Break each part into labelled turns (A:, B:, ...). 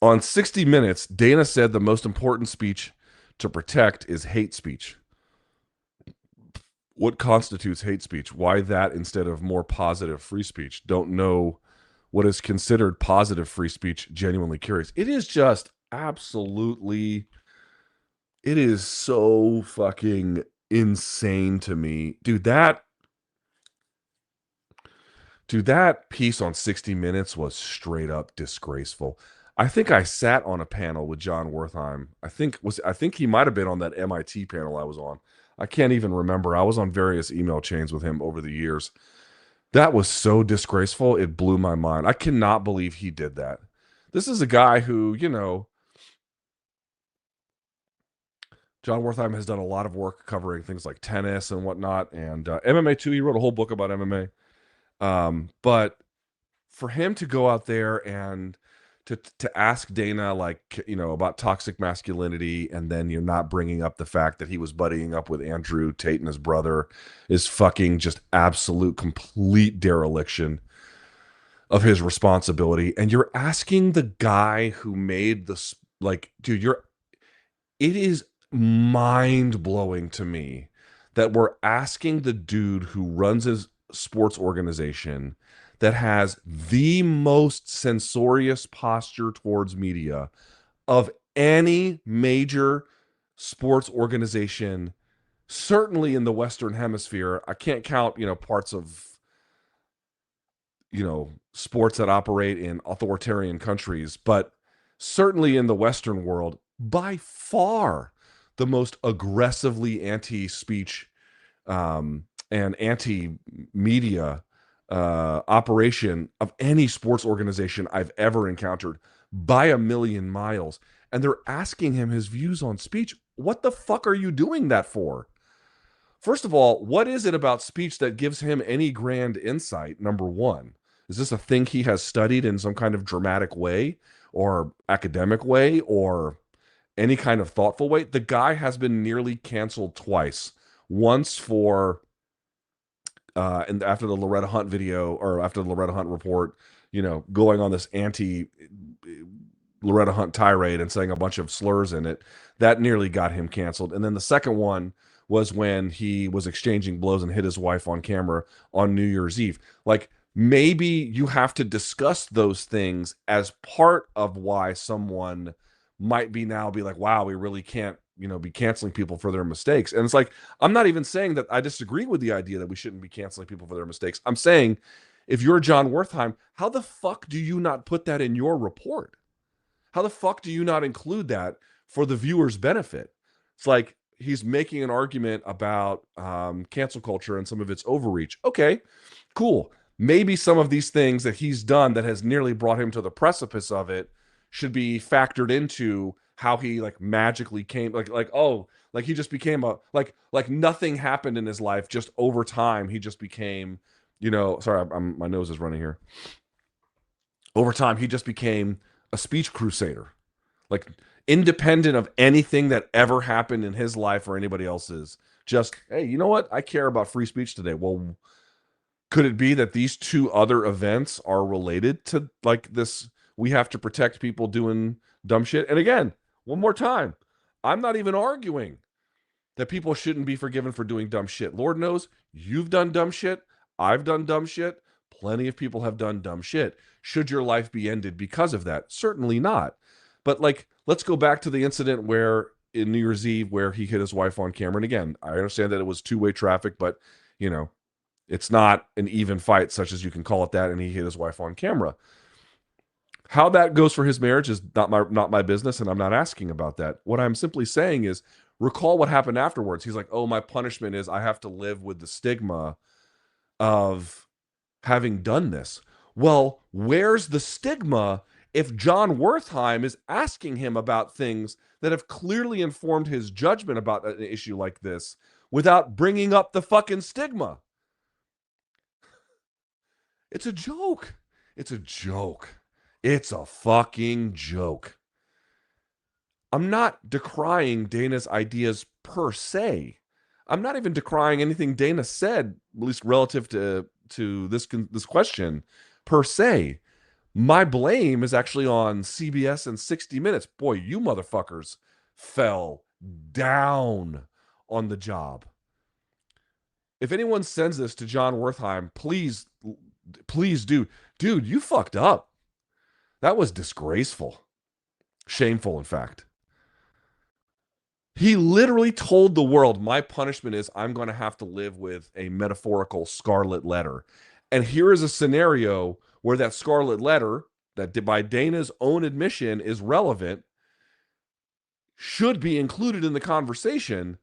A: On 60 Minutes, Dana said the most important speech to protect is hate speech. What constitutes hate speech? Why that instead of more positive free speech? Don't know what is considered positive free speech. Genuinely curious. It is just absolutely, it is so fucking insane to me. Dude, that piece on 60 Minutes was straight up disgraceful. I think I sat on a panel with John Wertheim. I think he might have been on that MIT panel I was on. I can't even remember. I was on various email chains with him over the years. That was so disgraceful. It blew my mind. I cannot believe he did that. This is a guy who, John Wertheim has done a lot of work covering things like tennis and whatnot, and MMA too. He wrote a whole book about MMA. But for him to go out there and to ask Dana, like, about toxic masculinity, and then you're not bringing up the fact that he was buddying up with Andrew Tate and his brother, is fucking just absolute complete dereliction of his responsibility. And you're asking the guy who made this, like, dude, it is mind blowing to me that we're asking the dude who runs his sports organization that has the most censorious posture towards media of any major sports organization, certainly in the Western Hemisphere. I can't count, parts of, sports that operate in authoritarian countries, but certainly in the Western world, by far the most aggressively anti-speech and anti-media operation of any sports organization I've ever encountered, by a million miles. And they're asking him his views on speech. What the fuck are you doing that for? First of all, what is it about speech that gives him any grand insight? Number one, is this a thing he has studied in some kind of dramatic way or academic way or any kind of thoughtful way? The guy has been nearly canceled twice. Once for and after the Loretta Hunt video, or after the Loretta Hunt report, going on this anti Loretta Hunt tirade and saying a bunch of slurs in it, that nearly got him canceled. And then the second one was when he was exchanging blows and hit his wife on camera on New Year's Eve. Like, maybe you have to discuss those things as part of why someone might be like, wow, we really can't, be canceling people for their mistakes. And it's like, I'm not even saying that I disagree with the idea that we shouldn't be canceling people for their mistakes. I'm saying, if you're John Wertheim, how the fuck do you not put that in your report? How the fuck do you not include that for the viewer's benefit? It's like he's making an argument about cancel culture and some of its overreach. Okay, cool. Maybe some of these things that he's done that has nearly brought him to the precipice of it should be factored into how he, like, magically came, like he just became like nothing happened in his life. Just over time, he just became, sorry, my nose is running here. Over time, he just became a speech crusader, like, independent of anything that ever happened in his life or anybody else's. Just, hey, you know what? I care about free speech today. Well, could it be that these two other events are related to, like, this? We have to protect people doing dumb shit. And again, one more time, I'm not even arguing that people shouldn't be forgiven for doing dumb shit. Lord knows you've done dumb shit. I've done dumb shit. Plenty of people have done dumb shit. Should your life be ended because of that? Certainly not. But, like, let's go back to the incident where in New Year's Eve where he hit his wife on camera. And again, I understand that it was two-way traffic, but, it's not an even fight, such as you can call it that, and he hit his wife on camera. How that goes for his marriage is not my business, and I'm not asking about that. What I'm simply saying is, recall what happened afterwards. He's like, oh, my punishment is I have to live with the stigma of having done this. Well, where's the stigma if John Wertheim is asking him about things that have clearly informed his judgment about an issue like this without bringing up the fucking stigma? It's a joke. It's a joke. It's a fucking joke. I'm not decrying Dana's ideas per se. I'm not even decrying anything Dana said, at least relative to this question per se. My blame is actually on CBS and 60 Minutes. Boy, you motherfuckers fell down on the job. If anyone sends this to John Wertheim, please do. Dude, you fucked up. That was disgraceful. Shameful, in fact. He literally told the world, my punishment is I'm going to have to live with a metaphorical scarlet letter. And here is a scenario where that scarlet letter, that by Dana's own admission is relevant, should be included in the conversation.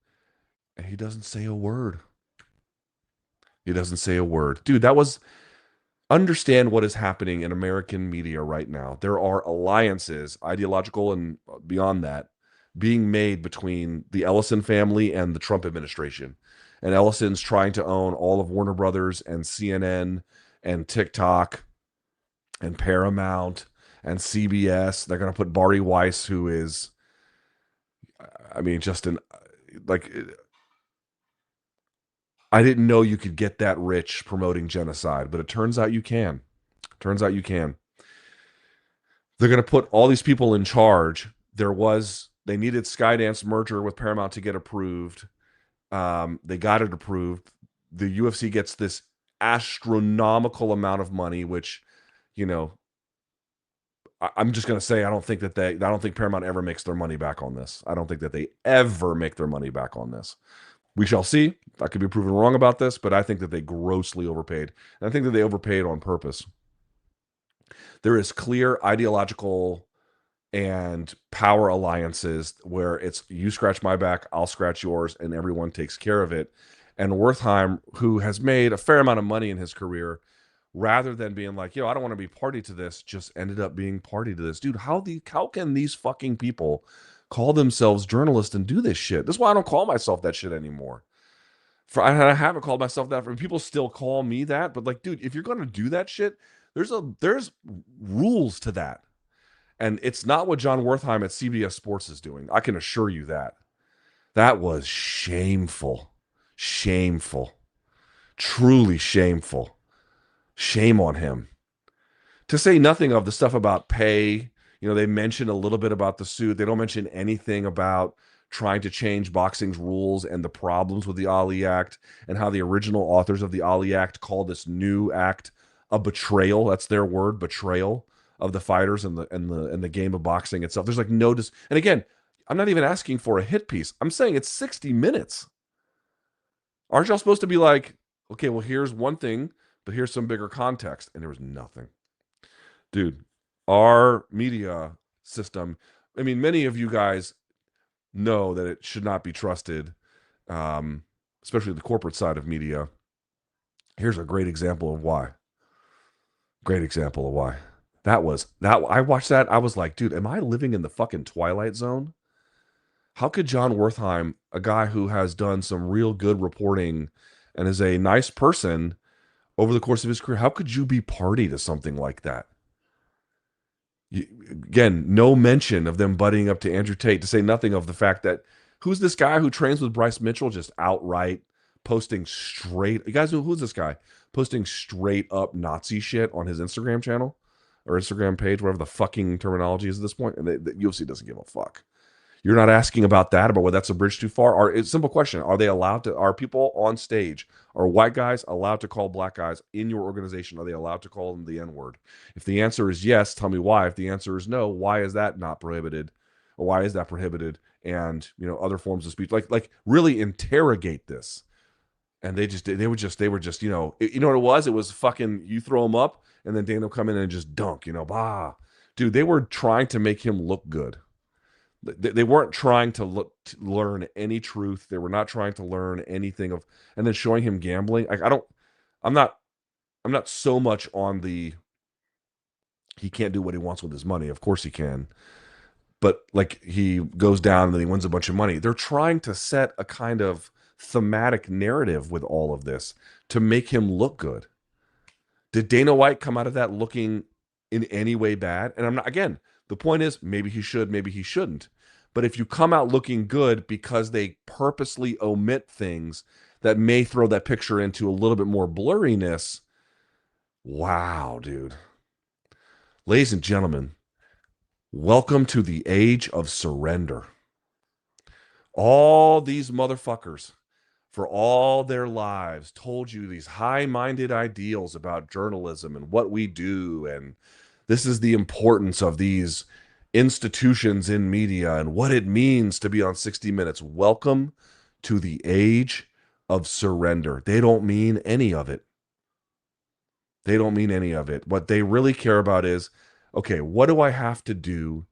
A: And he doesn't say a word. He doesn't say a word. Dude, that was, understand what is happening in American media right now. There are alliances, ideological and beyond that, being made between the Ellison family and the Trump administration. And Ellison's trying to own all of Warner Brothers and CNN and TikTok and Paramount and CBS. They're going to put Bari Weiss, who is, I mean, just an, like, I didn't know you could get that rich promoting genocide, but it turns out you can. Turns out you can. They're going to put all these people in charge. They needed Skydance merger with Paramount to get approved. They got it approved. The UFC gets this astronomical amount of money, which, you know, I'm just going to say, I don't think Paramount ever makes their money back on this. I don't think that they ever make their money back on this. We shall see. I could be proven wrong about this, but I think that they grossly overpaid. And I think that they overpaid on purpose. There is clear ideological and power alliances where it's you scratch my back, I'll scratch yours, and everyone takes care of it. And Wertheim, who has made a fair amount of money in his career, rather than being like, I don't want to be party to this, just ended up being party to this. Dude, how can these fucking people call themselves journalists and do this shit? This is why I don't call myself that shit anymore. I haven't called myself that. People still call me that, but like, dude, if you're gonna do that shit, there's rules to that. And it's not what John Wertheim at CBS Sports is doing. I can assure you that. That was shameful. Shameful. Truly shameful. Shame on him. To say nothing of the stuff about pay. They mention a little bit about the suit. They don't mention anything about trying to change boxing's rules and the problems with the Ali Act and how the original authors of the Ali Act call this new act a betrayal. That's their word, betrayal of the fighters and the game of boxing itself. There's like no and again, I'm not even asking for a hit piece. I'm saying it's 60 minutes. Aren't y'all supposed to be like, okay, well, here's one thing, but here's some bigger context? And there was nothing. Dude, our media system, I mean, many of you guys know that it should not be trusted, especially the corporate side of media. Here's a great example of why. Great example of why. I watched that. I was like, dude, am I living in the fucking Twilight Zone? How could John Wertheim, a guy who has done some real good reporting and is a nice person over the course of his career, how could you be party to something like that? Again, no mention of them butting up to Andrew Tate, to say nothing of the fact that who's this guy who trains with Bryce Mitchell, just outright posting straight. You guys know who's this guy posting straight up Nazi shit on his Instagram channel or Instagram page, whatever the fucking terminology is at this point. And the UFC doesn't give a fuck. You're not asking about that, about whether that's a bridge too far. It's a simple question. Are people on stage, are white guys allowed to call black guys in your organization? Are they allowed to call them the N-word? If the answer is yes, tell me why. If the answer is no, why is that not prohibited? Or why is that prohibited? And, other forms of speech, like really interrogate this. And they were just, you know what it was? It was fucking, you throw them up and then Dana will come in and just dunk, bah. Dude, they were trying to make him look good. They weren't trying to learn any truth. They were not trying to learn anything of, and then showing him gambling. I'm not so much on the, he can't do what he wants with his money. Of course he can. But like he goes down and then he wins a bunch of money. They're trying to set a kind of thematic narrative with all of this to make him look good. Did Dana White come out of that looking in any way bad? And I'm not, again, the point is, maybe he should, maybe he shouldn't. But if you come out looking good because they purposely omit things that may throw that picture into a little bit more blurriness, wow, dude. Ladies and gentlemen, welcome to the age of surrender. All these motherfuckers, for all their lives, told you these high-minded ideals about journalism and what we do, and this is the importance of these institutions in media and what it means to be on 60 Minutes. Welcome to the age of surrender. They don't mean any of it. They don't mean any of it. What they really care about is, okay, what do I have to do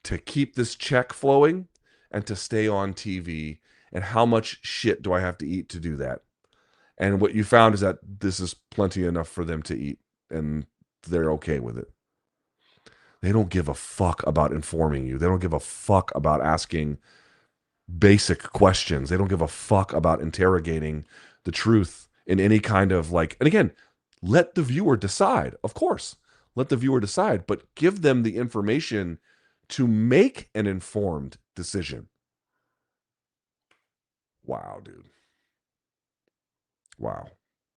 A: to keep this check flowing and to stay on TV? And how much shit do I have to eat to do that? And what you found is that this is plenty enough for them to eat, and they're okay with it. They don't give a fuck about informing you. They don't give a fuck about asking basic questions. They don't give a fuck about interrogating the truth in any kind of like, and again, let the viewer decide. Of course, let the viewer decide, but give them the information to make an informed decision. Wow, dude. Wow.